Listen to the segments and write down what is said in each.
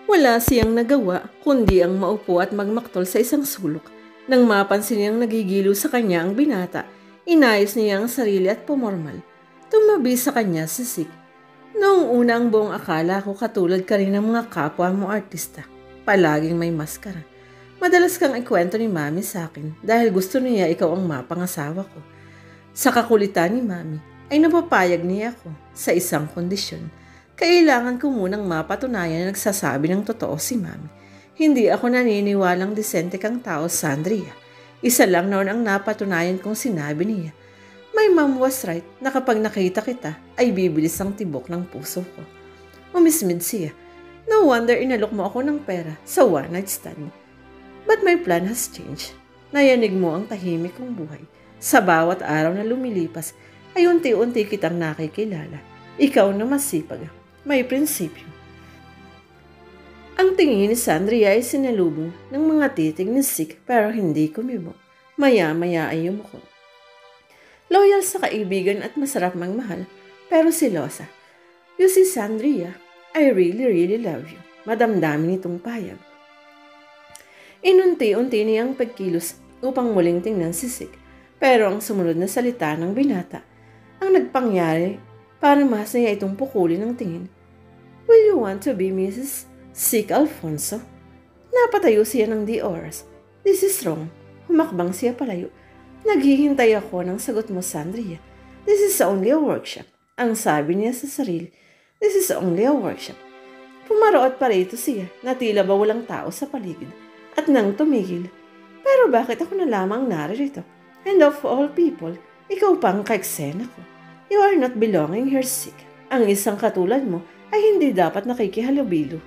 Wala siyang nagawa kundi ang maupo at magmaktol sa isang sulok. Nang mapansin niyang nagigilo sa kanya ang binata, inayos niya ang sarili at pumormal. Tumabi sa kanya si Sik. Noong una ang buong akala ko katulad ka rin ng mga kapwa mo artista. Palaging may maskara. Madalas kang ikwento ni Mami sa akin dahil gusto niya ikaw ang mapangasawa ko. Sa kakulitan ni Mami ay napapayag niya ako sa isang kondisyon. Kailangan ko munang mapatunayan na nagsasabi ng totoo si Mami. Hindi ako naniniwalang disente kang tao, Sandria. Isa lang noon ang napatunayan kong sinabi niya. My mom was right na kapag nakita kita ay bibilis ang tibok ng puso ko. Umismid siya. No wonder inalok mo ako ng pera sa one-night stand. But my plan has changed. Nayanig mo ang tahimik kong buhay. Sa bawat araw na lumilipas ay unti-unti kitang nakikilala. Ikaw na masipag, may prinsipyo. Ang tingin ni Sandria ay sinalubong ng mga titig ni Sik pero hindi kumibo. Maya-maya ay yumuko. Loyal sa kaibigan at masarap magmahal, pero silosa. You see, Sandria, I really love you. Madamdamin itong payag. Inunti-unti niyang pagkilos upang muling tingnan si Sik, pero ang sumunod na salita ng binata ang nagpangyari para mas niya itong pukulin ng tingin. Will you want to be Mrs. Sik Alfonso? Napatayo siya ng di oras. This is wrong. Humakbang siya palayo. Naghihintay ako ng sagot mo, Sandria. This is only a workshop. Ang sabi niya sa sarili. This is only a workshop. Pumaroot pa rito siya na tila ba walang tao sa paligid. At nang tumigil. Pero bakit ako na lamang naririto? And of all people, ikaw pang kaiksena ko. You are not belonging here, Sik. Ang isang katulad mo ay hindi dapat nakikihalubilo.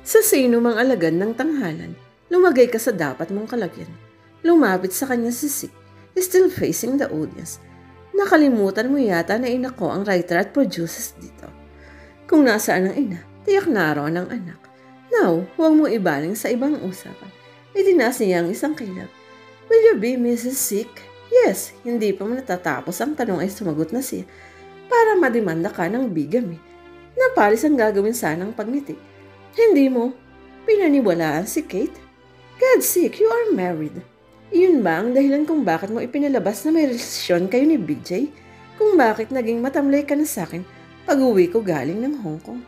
Sa sino mang alagad ng tanghalan, lumagay ka sa dapat mong kalagyan. Lumapit sa kanya si Sik, still facing the audience. Nakalimutan mo yata na ina ko ang writer at producers dito. Kung nasaan ang ina, tiyak naroon ang anak. Now, huwag mo ibaling sa ibang usapan. Itinas niya ang isang kilab. Will you be Mrs. Sik? Yes, hindi pa man natatapos ang tanong ay sumagot na siya para mademanda ka ng bigamy. Napalis ang gagawin sanang pagnitik. Hindi mo pinaniwalaan si Kate? God's sake, you are married. Iyon ba ang dahilan kung bakit mo ipinalabas na may relasyon kayo ni Big J? Kung bakit naging matamlay ka na sa akin pag-uwi ko galing ng Hong Kong?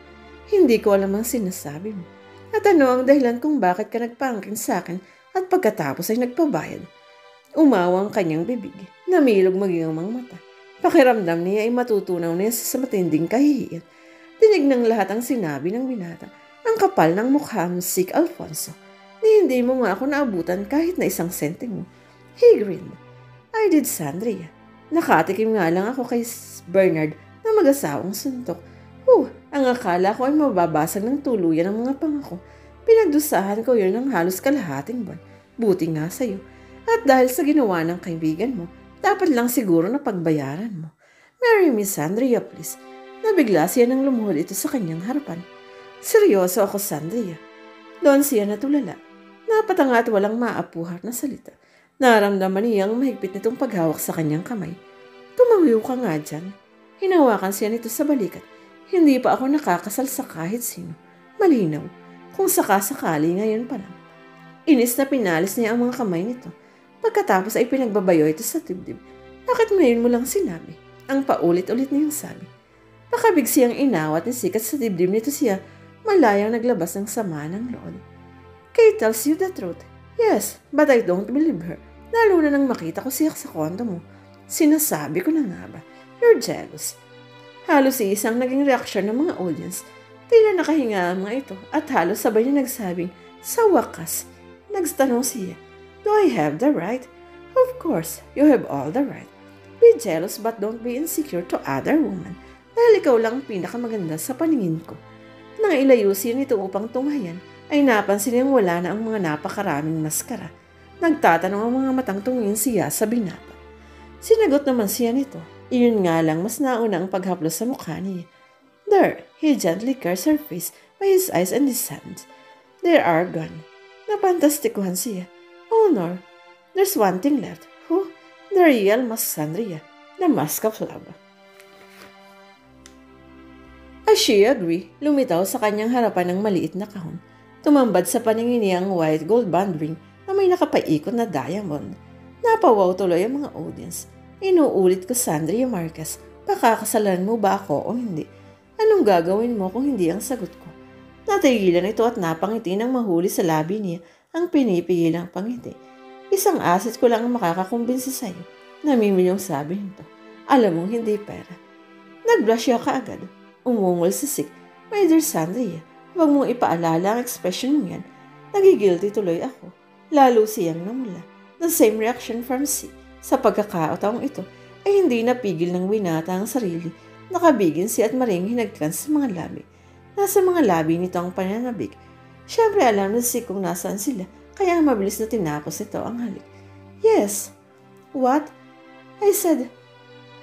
Hindi ko alam ang sinasabi mo. At ano ang dahilan kung bakit ka nagpangkin sa akin at pagkatapos ay nagpabayad? Umawa ang kanyang bibig, namilog maging ang mga mata. Pakiramdam niya ay matutunaw niya sa matinding kahihiyan. Dinig ng lahat ang sinabi ng binata. Ang kapal ng mukha mo, Sik Alfonso. Hindi mo nga ako naabutan kahit na isang sentimo. He grinned. I did, Sandria. Nakatikim nga lang ako kay Bernard na mag-asawang suntok. Ang akala ko ay mababasag ng tuluyan ang mga pangako. Pinagdusahan ko yun ng halos kalahating buwan. Buti nga sa'yo. At dahil sa ginawa ng kaibigan mo, dapat lang siguro na pagbayaran mo. Marry me, Sandria, please. Nabigla siya nang lumuhod ito sa kanyang harapan. Seryoso ako, Sandria. Doon siya natulala. Napatanga at walang maapuhar na salita. Naramdaman niya ang mahigpit nitong paghawak sa kanyang kamay. Tumawiw ka nga dyan. Hinawakan siya nito sa balikat. Hindi pa ako nakakasal sa kahit sino. Malinaw. Kung sakasakali ngayon pa lang. Inis na pinalis niya ang mga kamay nito. Pagkatapos ay pinagbabayo ito sa dibdib. Bakit ngayon mo lang sinabi? Ang paulit-ulit niyang sabi. Pakabig siyang inawat ni Sikat sa dibdib nito siya. Malayang naglabas ng sama ng loob. Kate tells you the truth. Yes, but I don't believe her. Lalo na nang makita ko siya sa kondo mo. Sinasabi ko na nga ba? You're jealous. Halos isang naging reaksyon ng mga audience. Tila nakahinga ang mga ito at halos sabay niya nagsabing, sa wakas, nagtanong siya, do I have the right? Of course, you have all the right. Be jealous but don't be insecure to other women. Dahil ikaw lang ang pinakamaganda sa paningin ko. Nang ilayo siya nito upang tumayan, ay napansin niyang wala na ang mga napakaraming maskara. Nagtatanong ang mga matang tungin siya sa binata. Sinagot naman siya nito. Iyon nga lang mas nauna ang paghaplos sa mukha niya. There, he gently cursed her face by his eyes and his hands. They are gone. Napantastikuhan siya. Oh no, there's one thing left. Who? The real Mask Sandria, the Mask of Love. As she agreed, lumitaw sa kanyang harapan ng maliit na kahon. Tumambad sa paningin niya ang white gold band ring na may nakapaikot na diamond. Napawaw tuloy ang mga audience. Inuulit ko, Sandria Marquez, pakakasalan mo ba ako o hindi? Anong gagawin mo kung hindi ang sagot ko? Natigilan ito at napangiti nang mahuli sa labi niya ang pinipigilang pangiti. Isang asset ko lang ang makakakumbinsi sa'yo. Namimilyong sabi nito. Alam mong hindi pera. Nag-blush siya kaagad. Umungol si Sik. My dear Sandria, huwag mong ipaalala ang expression mo yan. Nagigilty tuloy ako. Lalo siyang namula. The same reaction from Sik. Sa pagkakataong ito ay hindi napigil ng binata ang sarili. Nakabigin siya at maring hinagkan sa mga labi. Nasa mga labi nito ang pananabik. Siyempre alam na Sik kung nasaan sila, kaya mabilis na tinapos ito ang halik. Yes. What? I said,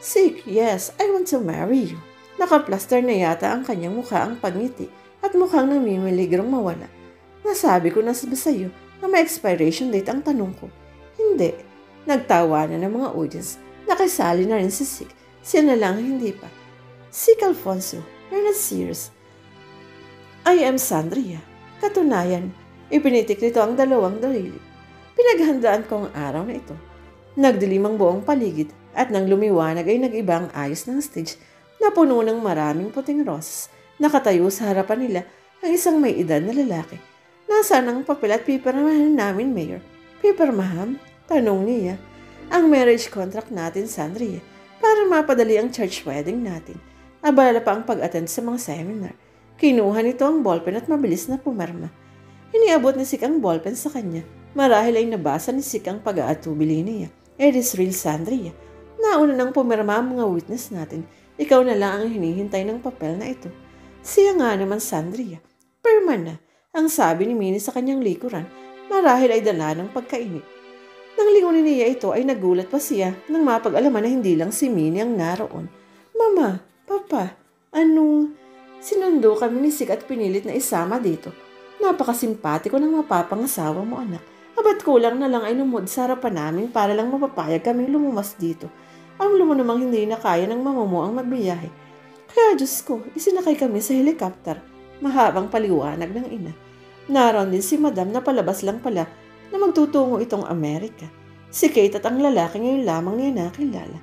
Sik, yes, I want to marry you. Nakaplaster na yata ang kanyang mukha ang pagngiti at mukhang namimiligrong mawala. Nasabi ko na ba sa'yo na may expiration date ang tanong ko? Hindi. Nagtawa na ng mga audience. Nakisali na rin si Sik. Siya na lang hindi pa. Sik Alfonso, you're not serious. I am Sandria. Katunayan, ipinitik nito ang dalawang dalili. Pinaghandaan ko ang araw na ito. Nagdilim ang buong paligid at nang lumiwanag ay nag-iba ang ayos ng stage na puno ng maraming puting roses. Nakatayo sa harapan nila ang isang may edad na lalaki. Nasaan ang papel at pipirmahan namin, Mayor? Pipirmahan? Tanong niya. Ang marriage contract natin, Sandria, para mapadali ang church wedding natin. Abala pa ang pag-attend sa mga seminar. Kinuha nito ang ballpen at mabilis na pumirma. Iniabot ni Sik ang ballpen sa kanya. Marahil ay nabasa ni Sik ang pag-aatubili niya. It is real, Sandria. Nauna nang pumirma ang mga witness natin. Ikaw na lang ang hinihintay ng papel na ito. Siya nga naman, Sandria. Pirma na, ang sabi ni Minnie sa kanyang likuran. Marahil ay dala ng pagkainip. Nang lingunin niya ito ay nagulat pa siya nang mapag-alaman na hindi lang si Minnie ang naroon. Mama, Papa, sinundo kami ni Sik at pinilit na isama dito. Napakasimpatiko ng mapapangasawa mo, anak. Abat kulang na lang ay lumod sa harapan namin para lang mapapayag kaming lumumas dito. Ang lumo namang hindi na kaya ng mama mo ang magbiyahe. Kaya Diyos ko, isinakay kami sa helicopter. Mahabang paliwanag ng ina. Naroon din si Madam na palabas lang pala na magtutungo itong Amerika. Si Kate at ang lalaki ngayon lamang niya nakilala.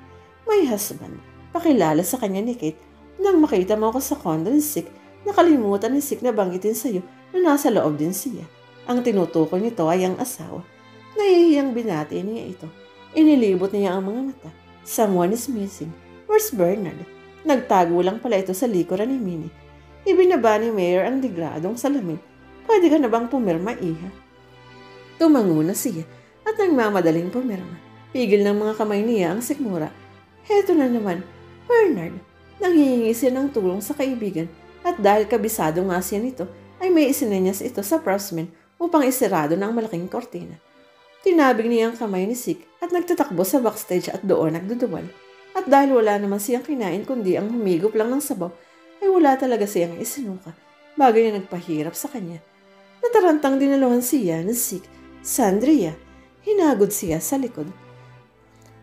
May husband. Pakilala sa kanya ni Kate. Nang makita mo ako sa condo ni Sik, nakalimutan ni Sik na banggitin sa iyo na nasa loob din siya. Ang tinutukoy nito ay ang asawa. Nahihiyang binati niya ito. Inilibot niya ang mga mata. Someone is missing. Where's Bernard? Nagtago lang pala ito sa likuran ni Minnie. Ibinaba ni Mayor ang digradong salamin. Pwede ka na bang pumirma, iha? Tumango na siya at nagmamadaling pumirma. Pigil ng mga kamay niya ang sikmura. Heto na naman, Bernard. Nanghihingi siya ng tulong sa kaibigan at dahil kabisado nga siya nito, ay may isinenyas ito sa pressman upang isirado ng malaking kortina. Tinabig niya ang kamay ni Sik at nagtatakbo sa backstage at doon nagduduwal. At dahil wala naman siyang kinain kundi ang humigop lang ng sabaw, ay wala talaga siyang isinuka, bagay na nagpahirap sa kanya. Natarantang dinaluhan siya ni Sik. Sandria, hinagod siya sa likod.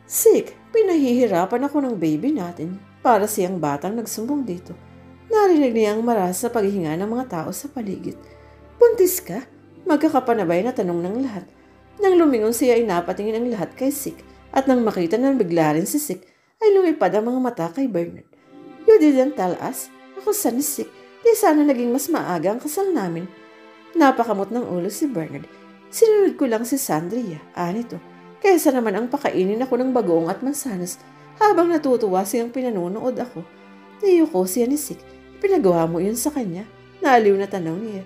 Sik, pinahihirapan ako ng baby natin para siyang batang nagsumbong dito. Narinig niya ang maras sa paghihinga ng mga tao sa paligid. Buntis ka? Magkakapanabay na tanong ng lahat. Nang lumingon siya ay napatingin ang lahat kay Sik at nang makita na bigla rin si Sik ay lumipad ang mga mata kay Bernard. You didn't tell us? Ako sa ni Sik, di sana naging mas maaga ang kasal namin. Napakamot ng ulo si Bernard. Sinunod ko lang si Sandria, anito. Kaysa naman ang pakainin ako ng bagoong at mansanas habang natutuwa siyang pinanunood ako. Niyuko siya ni Sik. Pinagawa mo yun sa kanya. Naaliw na tanaw niya.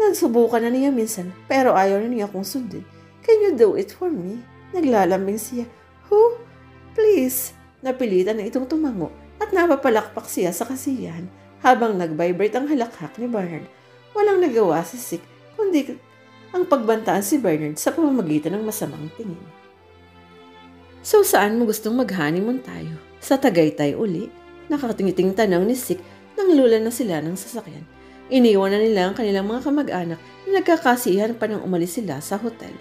Nagsubukan na niya minsan pero ayaw na niya kong sundin. Can you do it for me? Naglalambing siya. Who? Please. Napilitan na itong tumango at napapalakpak siya sa kasiyahan habang nag-vibrate ang halakhak ni Bernard. Walang nagawa si Sik kundi ang pagbantaan si Bernard sa pamamagitan ng masamang tingin. So saan mo gustong mag-honeymoon tayo? Sa Tagaytay uli? Nakatingiting tanong ni Sik nang lula na sila ng sasakyan. Iniwan na nila ang kanilang mga kamag-anak na nagkakasihan pa nang umalis sila sa hotel.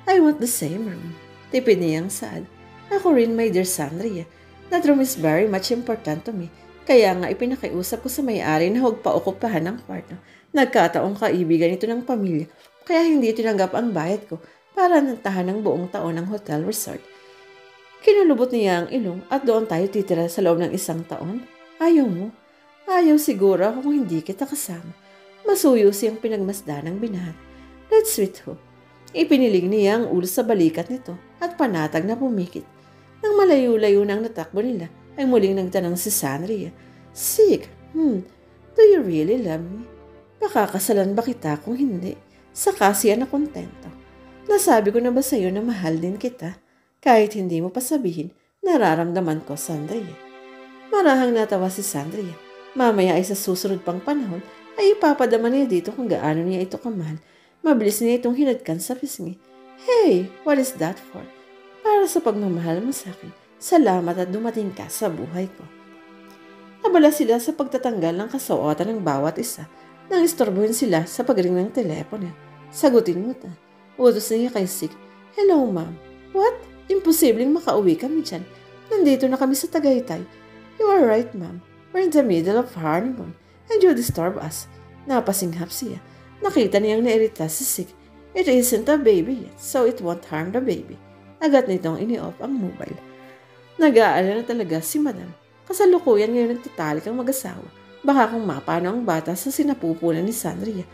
I want the same room. Tipid niyang sad. Ako rin, my dear Sandria. That room is very much important to me. Kaya nga ipinakiusap ko sa may-ari na huwag paukupahan ng kwarto. Nagkataong kaibigan ito ng pamilya, kaya hindi tinanggap ang bayad ko para nantahan ng buong taon ng hotel resort. Kinulubot niya ang ilong at doon tayo titira sa loob ng 1 taon. Ayaw mo? Ayaw siguro ako kung hindi kita kasama. Masuyo siyang pinagmasdan ng binat. Let's sweet ho. Ipinilig niya ang ulo sa balikat nito at panatag na pumikit. Nang malayo-layo na ang natakbo nila, ay muling nagtanong si Sandria. Sick, do you really love me? Pakakasalan ba kita kung hindi? Saka siya na kontento. Nasabi ko na ba sa'yo na mahal din kita? Kahit hindi mo pa sabihin, nararamdaman ko, Sandria. Marahang natawa si Sandria. Mamaya ay sa susunod pang panahon ay ipapadama niya dito kung gaano niya ito kamahal. Mabilis niya itong hinadkan sa pisngi. Hey, what is that for? Para sa pagmamahal mo sa akin. Salamat at dumating ka sa buhay ko. Abala sila sa pagtatanggal ng kasuotan ng bawat isa nang istorbohin sila sa pagring ng telepono. Sagutin mo ta. Utos niya kay Sik. Hello, ma'am. What? Imposibleng makauwi kami dyan. Nandito na kami sa Tagaytay. You are right, ma'am. We're in the middle of honeymoon and you disturb us. Napasinghap siya. Nakita niyang nairita si Sik. It isn't a baby yet, so it won't harm the baby. Agad nitong ini-off ang mobile. Nag-aalala na talaga si Madam. Kasalukuyan ngayon nagtatalik ang mag-asawa. Baka kung mapano ang bata sa sinapupunan ni Sandria.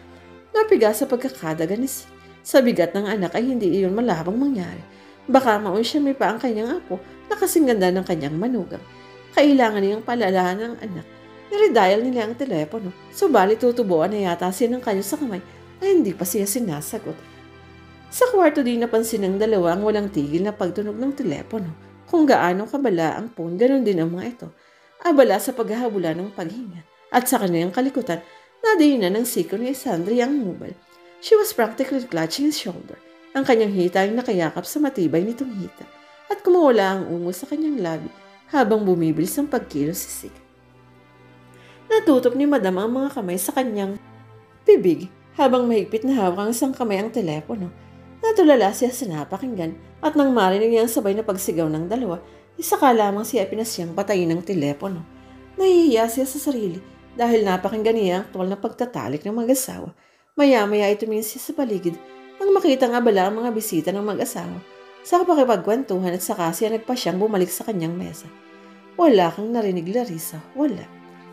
Napiga sa pagkakadaga ni Sik. Sa bigat ng anak ay hindi iyon malabang mangyari. Baka maunsyami pa ang kanyang apo na kasing ganda ng kanyang manugang. Kailangan niyang palalahan ng anak. Nire-dial nila ang telepono. Subalit tutubuan na yata siya ng kanyo sa kamay ay hindi pa siya sinasagot. Sa kwarto din napansin ng dalawa ang walang tigil na pagtunog ng telepono. Kung gaano kabala ang phone, ganun din ang mga ito. Abala sa paghahabula ng paghinga. At sa kanyang kalikutan, nadiinan ng siko ni Sandria ang mobile. She was practically clutching his shoulder. Ang kanyang hita ay nakayakap sa matibay nitong hita. At kumawala ang ungo sa kanyang labi habang bumibilis ang pagkilos si Sik. Natutop ni Madam ang mga kamay sa kanyang bibig habang mahigpit na hawak ang isang kamay ang telepono. Natulala siya sa napakinggan at nang marinig niya ang sabay na pagsigaw ng dalawa, isa ka lamang siya pinasyang patayin ng telepono. Nahihiya siya sa sarili dahil napakinggan niya ang tuwal na pagtatalik ng mag-asawa. Maya-maya ay tumingin siya sa paligid nang makitang abala ang mga bisita ng mag-asawa. Sa pakipagkwentuhan at saka siya nagpasyang bumalik sa kanyang mesa. Wala kang narinig, Larissa, wala.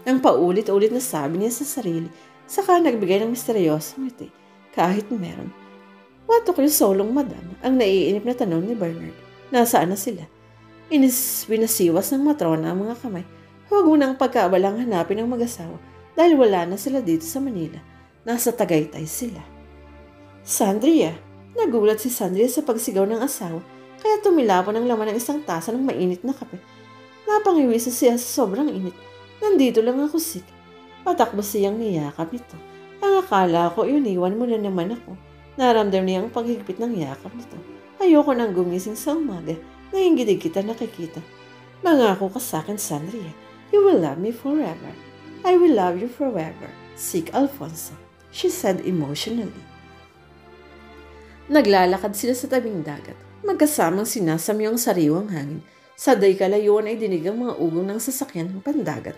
Ang paulit-ulit na sabi niya sa sarili, saka nagbigay ng misteryosong ngiti, kahit meron. What took you so long, Madam? Ang naiinip na tanong ni Bernard. Nasaan na sila? Binasiwas ng matrona ang mga kamay. Huwag mo nang pagkaabalang hanapin ang mag-asawa dahil wala na sila dito sa Manila. Nasa Tagaytay sila. Sandria! Nagulat si Sandria sa pagsigaw ng asawa kaya tumilapon ang laman ng isang tasa ng mainit na kape. Napangiwisa siya sa sobrang init. Nandito lang ako, Sik. Patakbo siyang niyakap nito. Ang akala ko, iniwan mo na naman ako. Naramdam niya ang paghigpit ng yakap nito. Ayoko nang gumising sa umaga. Naingidig kita nakikita. Mangako ka sa akin, Sandria. You will love me forever. I will love you forever. Sik Alfonso, she said emotionally. Naglalakad sila sa tabing dagat. Magkasamang sinasamyo ang sariwang hangin. Sa day kalayuan ay dinig ang mga ugong ng sasakyan ng pandagat.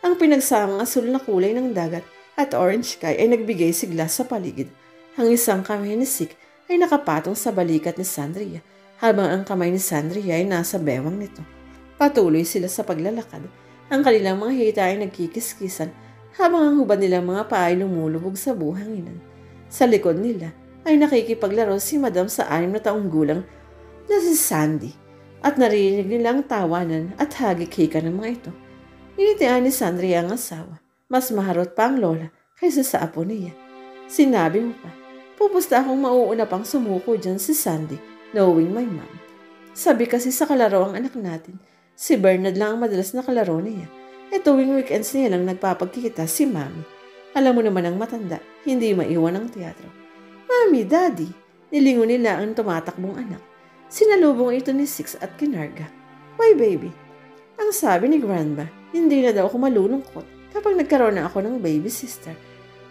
Ang pinagsamang asul na kulay ng dagat at orange sky ay nagbigay sigla sa paligid. Ang isang kamay ni Sik ay nakapatong sa balikat ni Sandria, habang ang kamay ni Sandria ay nasa bewang nito. Patuloy sila sa paglalakad. Ang kanilang mga hita ay nagkikiskisan, habang ang hubad nilang mga paa ay lumulubog sa buhanginan. Sa likod nila ay nakikipaglaro si Madam sa 6 na taong gulang na si Sandy, at narinig nilang tawanan at hagik-hika ng mga ito. Initian ni Sandria ang asawa. Mas maharot pa ang lola kaysa sa apo niya. Sinabi mo pa, pupusta akong mauuna pang sumuko dyan si Sandy, knowing my mom. Sabi kasi sa kalaro ang anak natin, si Bernard lang ang madalas na kalaro niya. E tuwing weekends niya lang nagpapagkikita si Mami. Alam mo naman ang matanda, hindi maiwan ang teatro. Mami, Daddy, nilingon nila ang tumatakbong anak. Sinalubong ito ni Six at kinarga. Why baby? Ang sabi ni Grandma, hindi na daw ako malulungkot kapag nagkaroon na ako ng baby sister.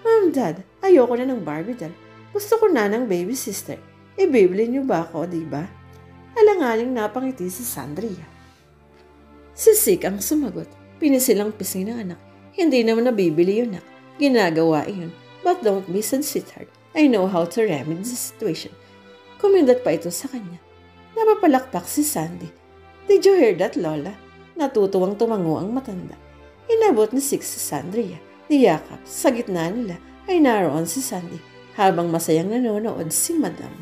Mom, Dad, ayoko na ng Barbie doll. Gusto ko na ng baby sister. Ibibili niyo ba ako, diba? Alangaling napangiti si Sandria. Si Sik ang sumagot. Pinisilang pisngi ng anak. Hindi naman nabibili yun, nak. Ginagawa iyon. But don't be, said sweetheart. I know how to remedy the situation. Kumindat pa ito sa kanya. Napapalakpak si Sandy. Did you hear that, Lola? Natutuwang tumango ang matanda. Inabot ni Six si Sandria. Niyakap sa gitna nila ay naroon si Sandy habang masayang nanonood si Madam.